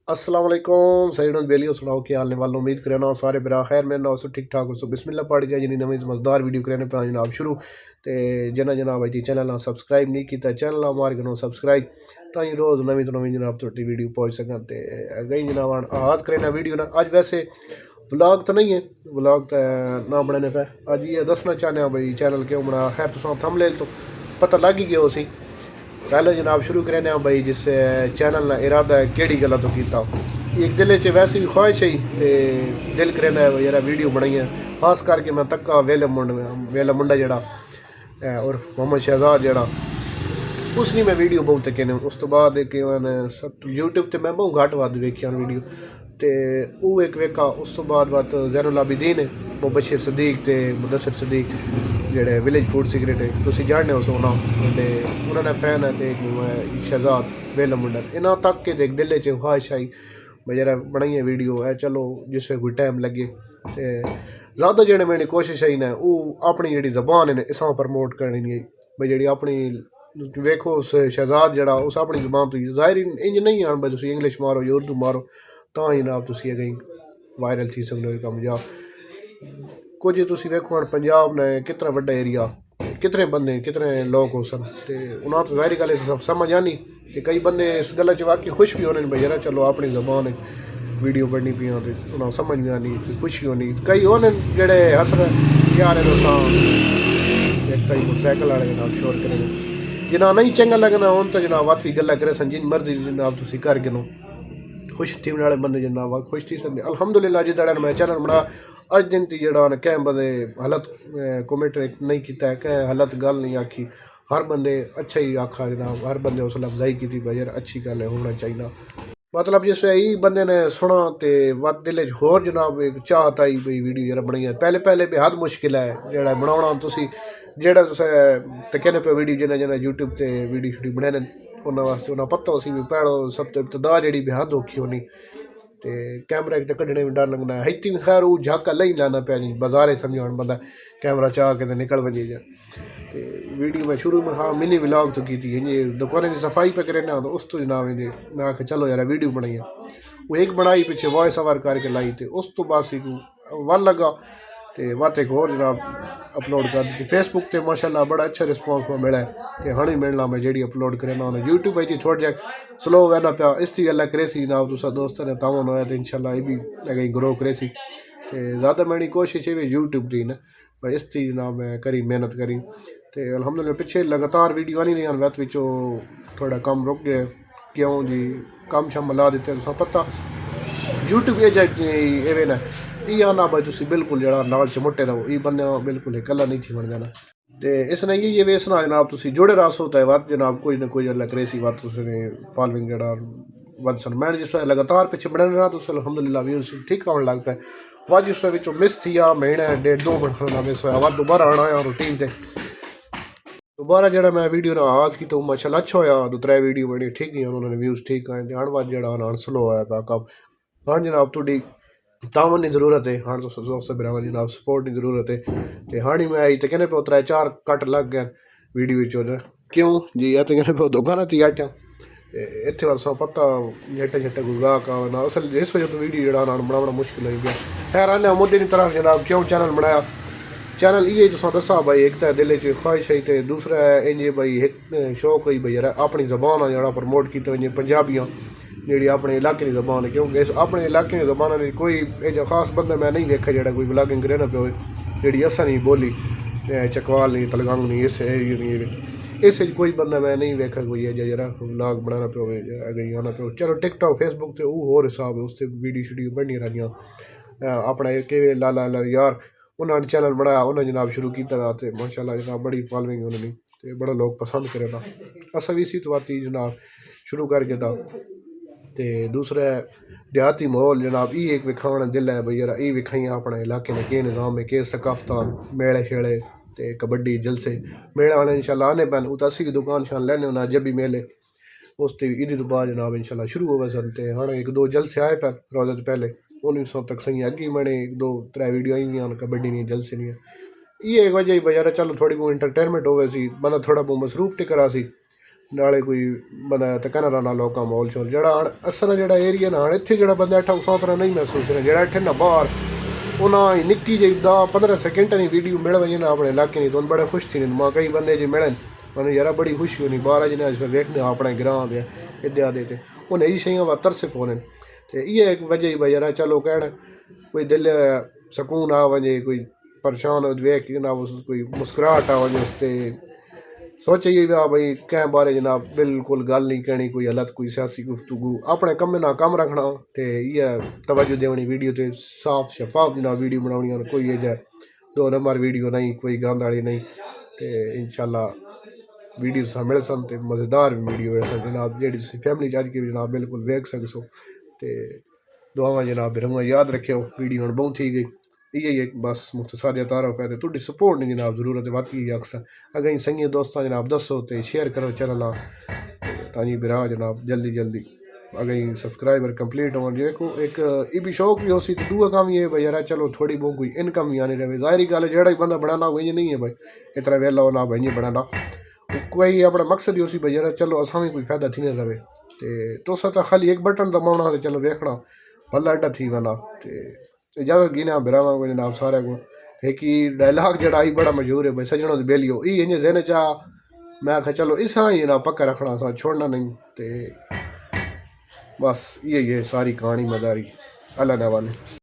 अस्सलाम वालेकुम सईद बेली सुनाओ क्या हाल ने वालों उम्मीद करना सारे बिरा खैर मेरे नाम से ठीक ठाक हो बिस्मिल्लाह पढ़ गया जिन्नी नवी मज़ेदार वीडियो करने पे जनाब शुरू तो जिन्हें जनाब अजी चैनल सब्सक्राइब नहीं किया चैनल मार करो सब्सक्राइब ताकि रोज़ नवी तो नवी जनाब थोड़ी वीडियो पहुँच सकन तो गई जनाब आगाज़ करना वीडियो ना अज वैसे व्लॉग तो नहीं है व्लॉग तो ना बनाने पे अज ये दसना चाहते भाई चैनल क्यों बना खैर तुम थंबनेल तो पता लग ही गया उसी पहले जनाब शुरू करें भाई जिस चैनल का इरादा है कि गल तो किया एक दिल च वैसे भी ख्वाहिश ही तो दिल करें यार वीडियो बनाई है खास करके मैं तक्का वेला मुंडा जड़ा और मोहम्मद शहजाद जड़ा उसकी मैं वीडियो बहुत तके ने उस तो बाद सब यूट्यूब पर मैं बहुत घट वध वेखिया वीडियो तो वो एक वेखा उस तो बाद ज़ैनुल आबिदीन मुबशिर सदीक तो मुदस्सिर सदीक जेडे विलेज फूड सीक्रेट है तुम जानते हो सोना उन्होंने फैन है तो शहजाद वेला मुंडा इन्हों तक के देख दिल च ख्वाहिश आई भाई यार बनाइए वीडियो है चलो जिससे कोई टाइम लगे तो ज़्यादा जेडे मेरी कोशिश आई ना वो अपनी जी जबान है इस प्रमोट करनी नहीं भाई जी अपनी वेखो उस शहजाद जड़ा उस अपनी जबान तो जाहिर इंज नहीं आन भाई तुम इंग्लिश मारो या उर्दू मारो तो ही जनाब तुम अगें वायरल थी सकते हो कम जा कुछ तुम वेखो हम पंजाब ने कितना बड़ा एरिया कितने बंदे कितने लोग हो सन तो उन्होंने तो जाहिर गल समझ आनी कि कई बंदे इस गल च वाकई खुश भी होने भाई यार चलो अपनी जबान वीडियो पढ़नी पियाँ तो उन्होंने समझ नहीं आनी खुशी होनी कई होने जेडे हस यार एक ताई मोटरसाइकिल वाले जनाब शोर करें जिन्ना नहीं चंगा लगना उन तो जनाब वाकई गल्ला करे सन जिन मर्जी जनाब तुम कर गिनो खुश थी वाले बंदे जनाब खुश थी सकते अलहमदुलिल्लाह जिदा मैं चैनल बना अज दिन ती जड़ा कैं बंदे गलत कमेंट नहीं किया कैं गलत गल नहीं आखी हर बंदे अच्छा ही आखा जनाब हर बंदे उस अफजाई की भाई यार अच्छी गल है होना चाहिए मतलब जिस यही बंदे ने सुना तो वत दिल च होर जनाब एक चाहत आई भाई वीडियो यार बनाई पहले पहले भी हद मुश्किल है जोड़ा बनाना तुम जेड़ा तुस कहने पे वीडियो जिन्हें जिन्हें यूट्यूब पर वीडियो शूडियो बनाने उन्होंने वास्ते उन्हें पता उसी भी पैड़ो सब तो इब्तदा जी भी हद औखी होनी तो कैमरा एक तो कड्ढने में डर लगना है इतनी खैर वो झाका लाई लाना पाया जी बाजारे समझा बंदा कैमरा चाह के निकल वजे जा तो वीडियो में शुरू में हाँ मिनी व्लॉग तो की थी ये दुकान की सफाई पे करें ना तो उस तो जनाब इन्हें मैं आखे चलो यार वीडियो बनाई वो एक बनाई पिछे वॉइस ओवर करके लाई तो उस तो बस एक वन लगा तो वत एक होर जनाब अपलोड कर दी फेसबुक पर माशाल्लाह बड़ा अच्छा रिस्पॉन्स में मिला है कि हाँ मिलना मैं जी अपलोड करें ना यूट्यूब पर थोड़ा जहा स्लो वहना पाया इसकी गल करे सी जनाब तुसा दोस्तों ने तावन होया तो इंशाल्लाह ये भी अगें ग्रो करे सी तो ज़्यादा मेरी कोशिश है यूट्यूब की ना भाई इसकी जनाब मैं करी मेहनत करी तो अलहमदुलिल्लाह पिछे लगातार वीडियो आनी नहीं वत थोड़ा कम रुक गया क्यों जी कम शम ला दिते तुसा पता यूट्यूब एवे ना ये आना भाई तुम बिल्कुल जरा नाल चमुटे रहो ये बंद बिल्कुल कला नहीं थी बन जाना तो इसने ये वेसना जनाब तुम जुड़े रस होता है वत जनाब कोई ना कोई अल्लाह करे सी वत फॉलोइंग जरा वन सन मैं जिस लगातार पिछे बढ़ने रहा तो अलहमदुलिल्लाह व्यूज ठीक आने लग पे वह जिस मिस थी आ महीना डेढ़ दो महीना मिस होया वह दोबारा आना आया रूटीन से दोबारा जरा मैं वीडियो ने आगाज़ की तो माशाल्लाह अच्छा होया दो त्रै वीडियो बनी ठीक ही उन्होंने व्यूज ठीक आए हण बाद जरा स्लो आया पा कम हाँ जनाब थोड़ी तावन की जरूरत है हाँ दोस्त बिरावान जनाब सपोर्ट की जरूरत है तो हाँ ही मैं आई तो कहने पे त्रै चार कट लग गए वीडियो क्यों जी या तो कहने पे दुकान थी आटा इतने वाल पता झटे झटे कोई गाहक आना असल इस वजह तो वीडियो जरा बनाना मुश्किल हो गया खैर आने मुद्दे की तरफ जनाब क्यों चैनल बनाया चैनल ये तुसा दसा भाई एक तो दिल च ख्वाहिश है तो दूसरा इंजे भाई एक शौक है भाई यार अपनी जबान है जरा प्रमोट किया वजे पंजाबियां जी अपने इलाके की जबान है क्योंकि इस अपने इलाके की जबान में कोई एजा खास बंदा मैं नहीं वेखा जो कोई ब्लॉगिंग करे ना पे जी असा नहीं बोली चकवाल नहीं तलगंग नहीं इस एरिया नहीं इस कोई बंदा मैं नहीं वेखा कोई एजा जरा ब्लॉग बनाना पे अगे आना पे चलो टिकटॉक फेसबुक से वो होर हिसाब है उससे वीडियो शीडियो बननी रही अपना के लाला यार उन्होंने चैनल बनाया उन्होंने जनाब शुरू किया तो माशाल्लाह जनाब बड़ी फॉलोइंग उन्होंने तो बड़ा लोग पसंद करे ना असा भी इसी तो जनाब शुरू करके था तो दूसरा देहाती माहौल जनाब ये एक विखाना दिल है भाई यार ये विखाई अपने इलाके में के निज़ाम है के सकाफतान मेले शेले तो कबड्डी जलसे मेले आने इंशाल्लाह आने पैन उत असी की दुकान शान लैने होना जब भी मेले उस ईद तो बाद जनाब इंशाल्लाह शुरू हो सन तो हाँ एक दो जलसे आए पैन रोज़ा तो पहले 1900 तक सही अगे मैंने एक दो त्रै वीडियो आई हुई कबड्डी नहीं जलसे नहीं ये एक वजह ही भाई यार चलो थोड़ी बहुत इंटरटेनमेंट हो सी बंदा थोड़ा बहुत मसरूफ टिकरा सी नाले कोई बंदा ते कनारा ना लोग माहौल शोल जरा असल जरा एरिया ना इतने जरा बंदा इतना उस तरह नहीं महसूस करें जरा इतने ना बाहर उन्हें निक्की जी 10-15 सेकेंड नहीं वीडियो मिल वजे ना अपने इलाके नहीं तो बड़े खुश थी मां कई बंदे जो मिलन मैंने यार बड़ी खुशी होनी बाहर जिन्हें वेखने अपने ग्रां दे इद्या दे उन्हें यही शइयां तरस पौने तो ये एक वजह ही भाई यार चलो कहण कोई दिल सुकून आ वजे कोई परेशान हो वेख ना कोई मुस्कुराहट आ वजे उसते सोचिए भाई कैं बारे जनाब बिल्कुल गल नहीं कहनी कोई गलत कोई सियासी गुफ्तगू अपने कम्मे ना कम रखना तो इयै तवज्जो देनी वीडियो तो साफ शफाफ जनाब वीडियो बनानी कोई एज 2 नंबर वीडियो नहीं कोई गंद वाली नहीं तो इंशाल्लाह वीडियो तुसें मिल सन तो मज़ेदार वीडियो मिल सन जनाब जी फैमिली अज के जनाब बिल्कुल वेख सकसो तो दुआवां जनाब रहुआ याद रखियो वीडियो हम बहुत थी गई यही एक बस मुख्तसर तारफ है तो थोड़ी सपोर्ट नहीं जनाब जरूरत है बाकी अक्सर अगर संगी दोस्तों जनाब दसो तो शेयर करो चैनल ताजी बिरा जनाब जल्दी जल्दी अगर सब्सक्राइबर कंप्लीट हो देखो एक ये भी शौक भी हो सी तो दूआ काम ये भाई यार चलो थोड़ी बहुत कोई इनकम भी आनी रहे जाहिर गल जेड़ा बंदा बनाना वही नहीं है भाई इतना वेला होना भाई बनाना कोई अपना मकसद ही उसी भाई यार चलो असा भी कोई फायदा थी नहीं रहे तो तो खाली एक बटन दबाना तो चलो देखना भला एडा थी वना तो ज़्यादा गिना बिरावा को जनाब सारे को एक ही डायलॉग जड़ा ही बड़ा मशहूर है भाई सजनों बेलियो ये इंज जहन चा मैं आखा चलो इसा ही ना पक्का रखना सा छोड़ना नहीं तो बस ये सारी कहानी मदारी अल्लाह ने वाले।